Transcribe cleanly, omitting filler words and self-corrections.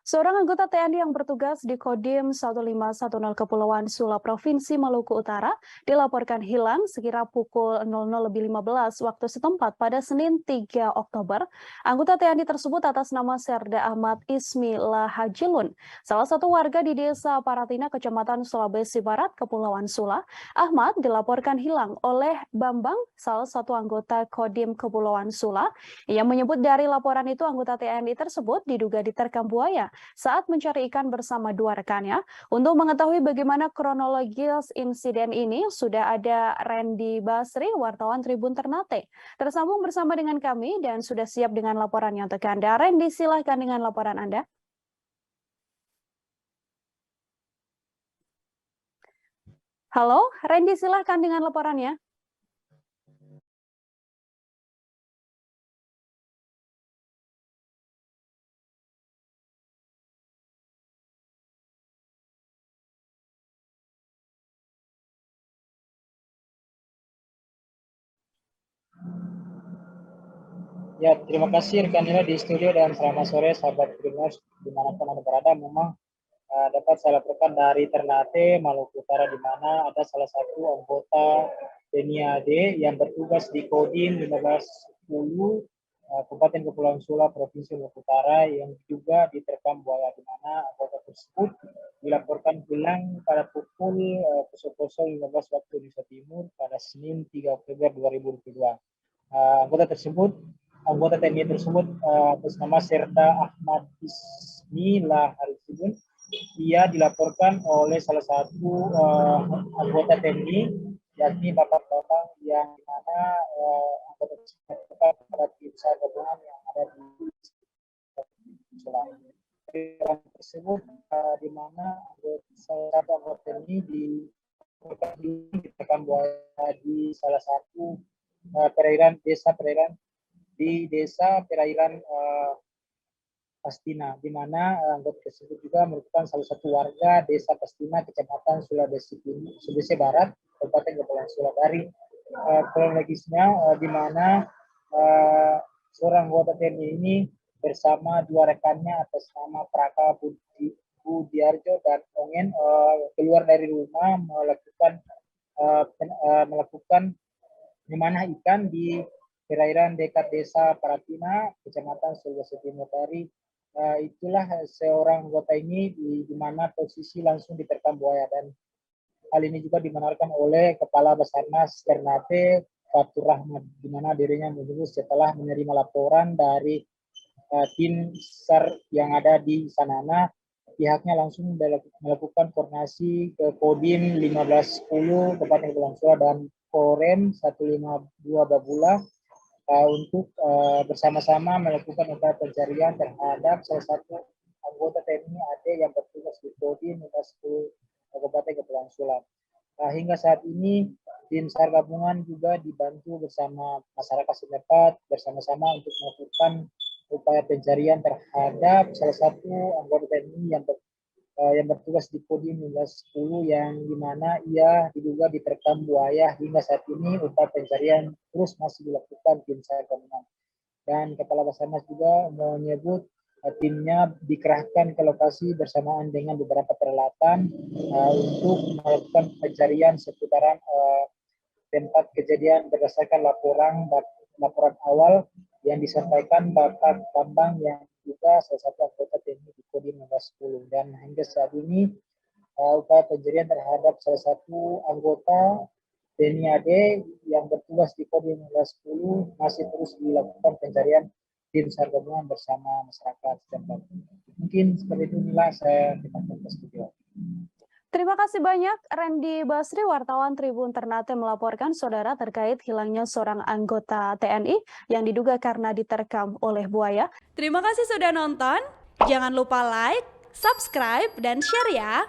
Seorang anggota TNI yang bertugas di Kodim 1510 Kepulauan Sula Provinsi Maluku Utara dilaporkan hilang sekira pukul 00.15 waktu setempat pada Senin 3 Oktober. Anggota TNI tersebut atas nama Serda Ahmad Ismi Lahajilun, salah satu warga di Desa Paratina, Kecamatan Sulawesi Barat, Kepulauan Sula. Ahmad dilaporkan hilang oleh Bambang, salah satu anggota Kodim Kepulauan Sula. Ia menyebut dari laporan itu anggota TNI tersebut diduga diterkam buaya saat mencari ikan bersama dua rekannya. Untuk mengetahui bagaimana kronologis insiden ini, sudah ada Randy Basri, wartawan Tribun Ternate, tersambung bersama dengan kami dan sudah siap dengan laporannya untuk Anda. Randy, silahkan dengan laporan Anda. Halo, Randy, silahkan dengan laporannya. Ya, terima kasih rekan Nila di studio dan selamat sore sahabat Tribuners dimanapun Anda berada. Memang dapat saya laporkan dari Ternate, Maluku Utara, di mana ada salah satu anggota TNI AD yang bertugas di Kodim 1510 Kabupaten Kepulauan Sula, Provinsi Maluku Utara yang juga diterkam buaya, di mana anggota tersebut dilaporkan hilang pada pukul 00.15 waktu Indonesia Timur pada Senin 3 Oktober 2022. Anggota TNI tersebut atas nama Serda Ahmad Ismi Lahajilun. Ia dilaporkan oleh salah satu anggota TNI, yakni Bapak Bambang, yang mana anggota tersebut pada tim SAR gabungan yang ada di Sulawesi. Tersebut di mana salah satu anggota TNI ditekan buaya di salah satu desa perairan Pastina, di mana anggota tersebut juga merupakan salah satu warga desa Pastina, Kecamatan Sulawesi Barat, Kabupaten Kepulauan Sula. Dari kronologisnya, di mana seorang anggota TNI ini bersama dua rekannya atas nama Praka Budiarjo dan Ongen keluar dari rumah melakukan memanah ikan di perairan dekat desa Paratina, Kecamatan Sulawesi Timur. Itulah seorang anggota ini di mana posisi langsung diterkam buaya, dan hal ini juga dibenarkan oleh Kepala Basarnas Ternate, Fatur Rahmat, di mana dirinya menyebut setelah menerima laporan dari tim SAR yang ada di Sanana, pihaknya langsung melakukan koordinasi ke Kodim 1510 Kabupaten Kepulauan Sula dan Korem 152 Babula untuk bersama-sama melakukan upaya pencarian terhadap salah satu anggota TNI AD yang bertugas di Kodim 1510 Kabupaten Kepulauan Sula. Hingga saat ini tim SAR gabungan juga dibantu bersama masyarakat setempat bersama-sama untuk melakukan upaya pencarian terhadap salah satu anggota TNI yang bertugas di Kodim 1510 yang dimana ia diduga diterkam buaya. Hingga saat ini upaya pencarian terus masih dilakukan tim SAR gabungan, dan Kepala Basarnas juga menyebut timnya dikerahkan ke lokasi bersamaan dengan beberapa peralatan untuk melakukan pencarian seputaran tempat kejadian berdasarkan laporan awal yang disampaikan Bapak Bambang yang juga salah satu anggota TNI di Kodim 1510. Dan hingga saat ini upaya pencarian terhadap salah satu anggota TNI AD yang bertugas di Kodim 1510 masih terus dilakukan pencarian tim SAR gabungan bersama masyarakat setempat. Mungkin seperti itu, inilah saya kembali ke studio. Terima kasih banyak Randy Basri, wartawan Tribun Ternate, melaporkan saudara terkait hilangnya seorang anggota TNI yang diduga karena diterkam oleh buaya. Terima kasih sudah nonton. Jangan lupa like, subscribe, dan share ya.